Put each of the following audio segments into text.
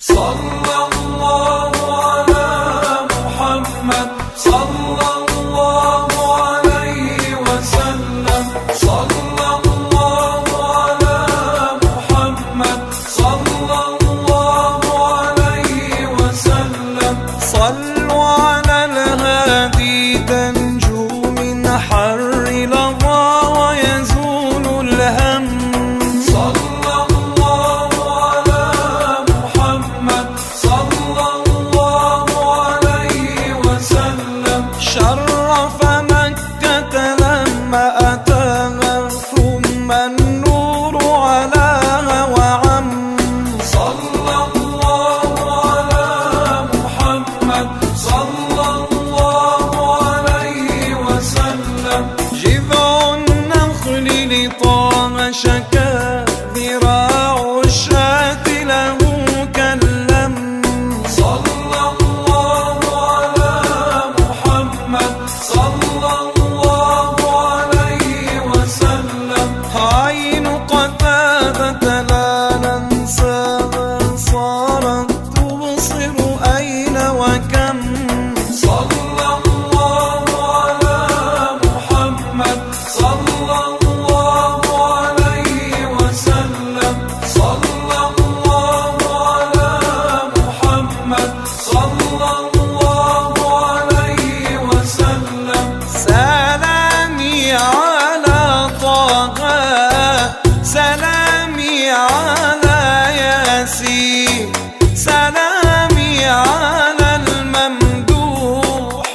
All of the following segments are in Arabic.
صلى الله على محمد صلى الله عليه وسلم. صلى الله على محمد صلى الله عليه وسلم. صلوا على الهادي تنجو من حر لظى ويزول الهم. صلى الله على محمد صلى الله عليه وسلم. شرف مكة لما أتاها ثم النور علاها وعم. صلى الله على محمد صلى الله عليه وسلم. جذع النخل لطه شكا ذراع الشاة له كلم. صلى الله على محمد صلى الله عليه وسلم. عين قتادة لا ننساها صارت تبصر أين وكم. صلى الله على محمد صلى الله عليه وسلم. صلى الله على محمد صلى الله عليه وسلم. سلامي على طه سلامي على ياسين سلامي على الممدوح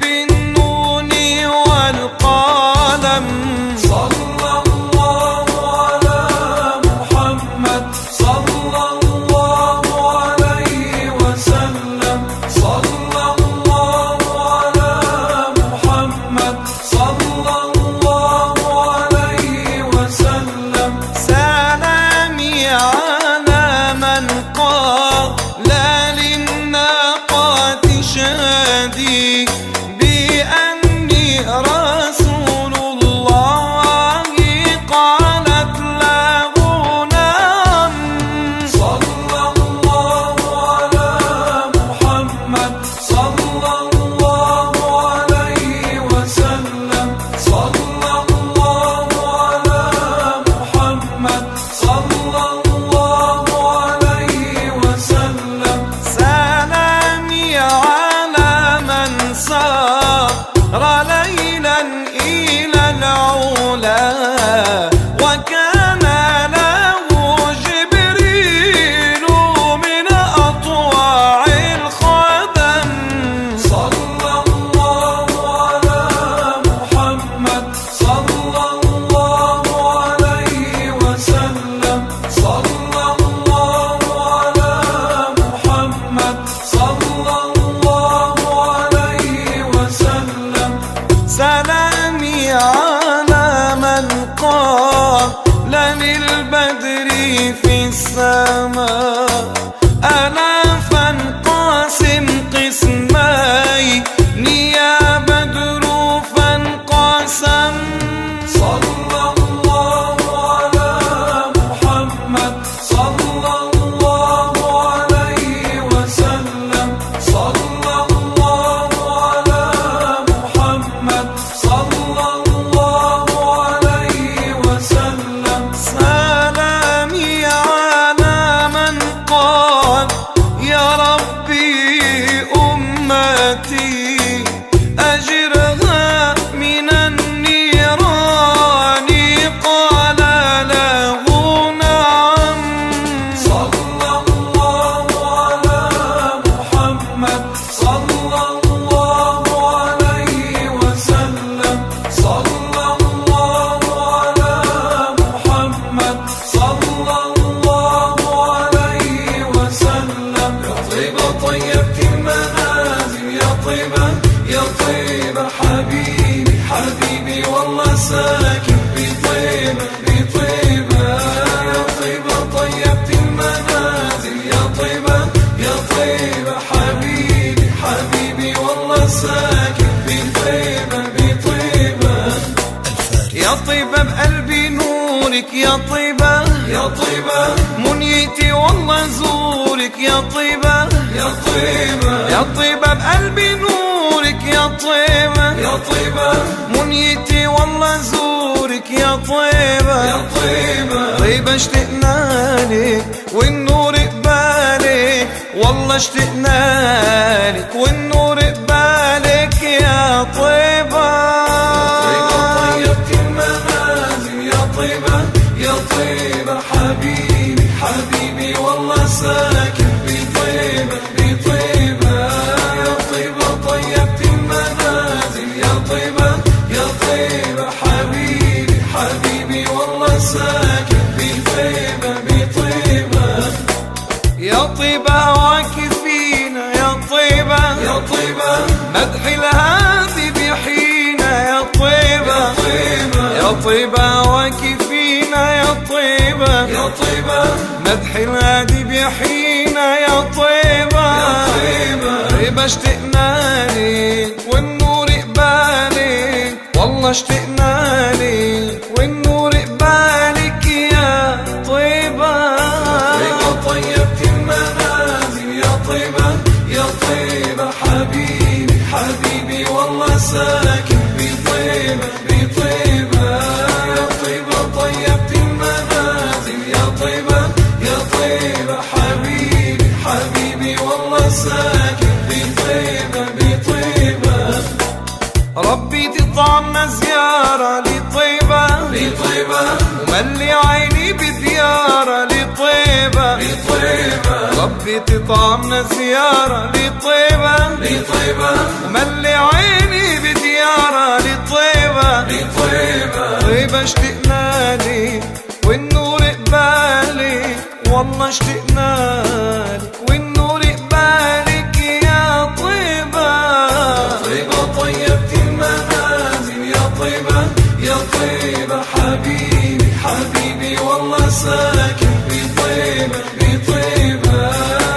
بالنون والقلم. صلى الله على محمد صلى الله عليه وسلم. صلى الله على محمد صلى الله عليه وسلم. سلامي على من قال للناقات شادي بأني رسول الله قالت له نعم. صلى الله على محمد صلى الله عليه وسلم. صلى الله على محمد صلى الله عليه وسلم. سلامي على من سار ليلا إلى العلا وكان له جبريل من أطواع الخدم. صلى الله على محمد صلى الله عليه وسلم. صلى الله على محمد صلى الله عليه وسلم. سلامي على من قال للبدر في السماء ألا فانقسم قسمين يا بدر فانقسم. صلى الله على محمد صلى الله عليه وسلم. صلى الله على محمد صلى الله عليه وسلم. سلامي على من قال يا ربي أمتي أجرها من النيران قال له نعم. صلى الله على محمد صلى الله عليه وسلم. صلى الله على محمد صلى الله عليه وسلم. يا طيبة طيبت المنازل يا طيبة يا طيبة حبيبي حبيبي والله ساكن بطيبة بطيبة. يا طيبة طيبت المنازل يا طيبة يا طيبة حبيبي حبيبي والله ساكن بطيبة بطيبة. يا طيبة بقلبي نورك يا طيبة يا طيبة منيتي والله زور زورك يا طيبة يا طيبة يا طيبة بقلبي نورك يا طيبة يا طيبة منيتي والله زورك يا طيبة يا طيبة طيبة اشتقنا لك والنور قبالك والله اشتقنا لك والنور قبالك يا طيبة طيبت المنازل يا طيبة يا طيبة حبيبي حبيبي والله ساكن بطيبة بطيبة يا طيبة طيبت المنازل يا طيبة يا طيبة حبيبي حبيبي والله ساكن بطيبة بطيبة يا طيبة هواك فينا يا طيبة يا طيبة مدح الهادي بيحينا يا طيبة يا طيبة هواك فينا يا طيبة يا طيبة مدح الهادي بيحينا يا طيبة يا طيبة طيبة اشتقنا لك والنور قبالك والله اشتقنا لك والنور قبالك يا طيبة طيبة طيبت المنازل يا طيبة يا طيبة حبيبي حبيبي والله ساكن بطيبة بطيبة يا طيبة طيبت المنازل يا طيبة يا طيبة حبيبي حبيبي والله ساكن بطيبة بطيبة ربي تطعمنا زيارة لطيبة لطيبة وملي عيني بديارة لطيبة لطيبة ربي تطعمنا زيارة لطيبة لطيبة وملي عيني بديارة لطيبة لطيبة طيبة اشتقنا لك والنور قبالك والله اشتقنا لك والنور قبالك يا طيبة طيبة طيبت المنازل يا طيبة يا طيبة حبيبي حبيبي والله ساكن بطيبة بطيبة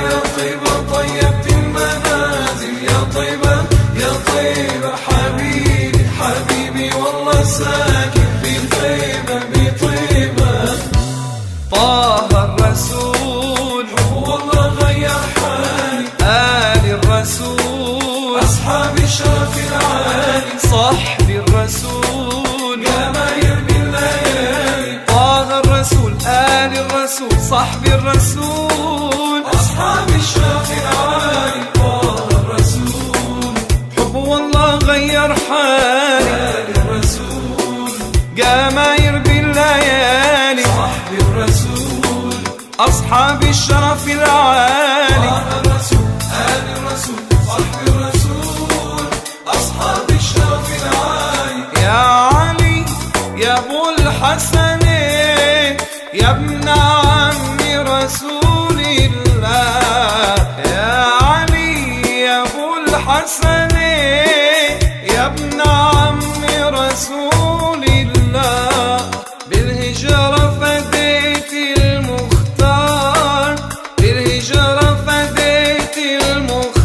يا طيبة طيبت المنازل يا طيبة يا طيبة حبيبي حبيبي والله ساكن بطيبة بطيبة طه الرسول هو الله غير حالي آل الرسول أصحاب الشرف العالي صحب الرسول يا ما يرمي الليالي طه الرسول آل الرسول صحب الرسول أصحاب الشرف العالي طه الرسول حب والله غير حالي آل الرسول جماير بالليالي صحب الرسول أصحاب الشرف العالي طه الرسول آل الرسول صحب الرسول أصحاب الشرف العالي يا علي يا أبو الحسن يا ابن عم رسول الله يا علي يا أبو الحسن يا ابن عم رسول الله بالهجرة فديت المختار بالهجرة فديت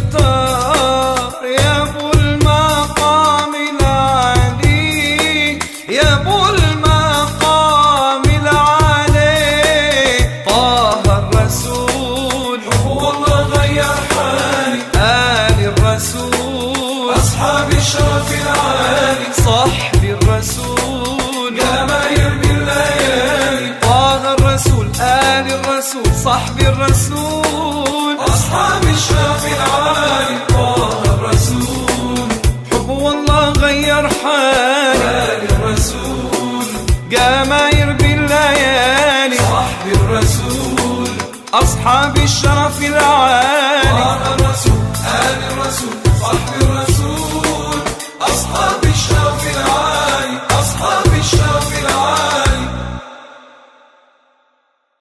المختار يا أبو المقام العالي يا أبو المقام العالي طه الرسول هو الله غير حالي آل الرسول أصحاب الشرف العالي صحب الرسول جماير بالليالي طه الرسول آل الرسول صحب الرسول أصحاب الشرف العالي طه الرسول حب والله غير حالي آل الرسول جماير بالليالي صحب الرسول أصحاب الشرف العالي طه الرسول آل الرسول صحب الرسول أصحاب